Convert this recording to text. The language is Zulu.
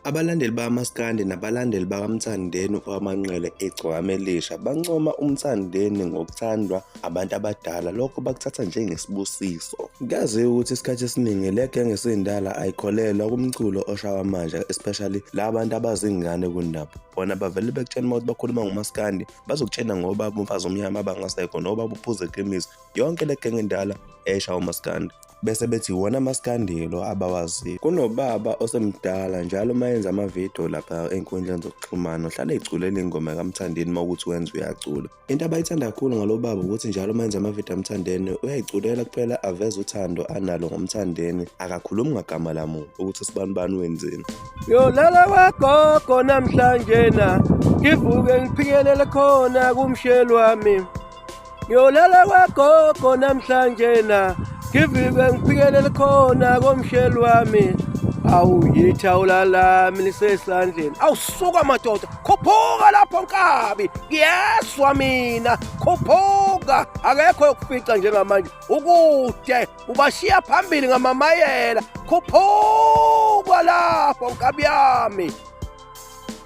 Abalandeli bakaMaskandi nabalandeli bakaMthandeni wamanqele egcwame elisha bancoma uMthandeni ngokuthandwa abantu abadala, lokho bakuthatha njengesibusiso. Kuyaziwa ukuthi isikhathi esiningi le genge esindala ayikholelwa kumculo oshawa manje, especially la bantu abazingane kunabo. Bona bavele bekutshena uma bakhuluma ngoMaskandi, bazokutshena ngobaba umfazi omnyama abangasekho nobaba uphuze ikhemisi, yonke le genge endala eshawa uMaskandi. Bese bethi wona Maskandi lo abawaziyo. Kunobaba osemdala njalo uma yenza amavidiyo lapha ey'nkundleni zokuxhumana uhlala ey'culela ingoma kaMthandeni uma ukuthi wenza uyacula. Into abayithanda kakhulu ngalo baba ukuthi njalo uma yenza amavidiyo kaMthandeni uyayiculela kuphela aveze uthando analo ngoMthandeni, akakhulumi ngagama lamuntu ukuthi sibani wenzeni. Yolala wagogo namhlanje na ngivuke ngiphikelele khona kumshelo wami. Yolala wagogo namhlanje na ngivuke ngiphikelele khona komshelo wami. Awu yithawula lami lisesandleni. Awusuka madoda, khuphuka lapho Nkabi. Yeswa mina, khuphuka. Akekho yokufica njengamanje. Ukude ubashiya phambili ngamamayela. Khuphuka lapho Nkabi yami.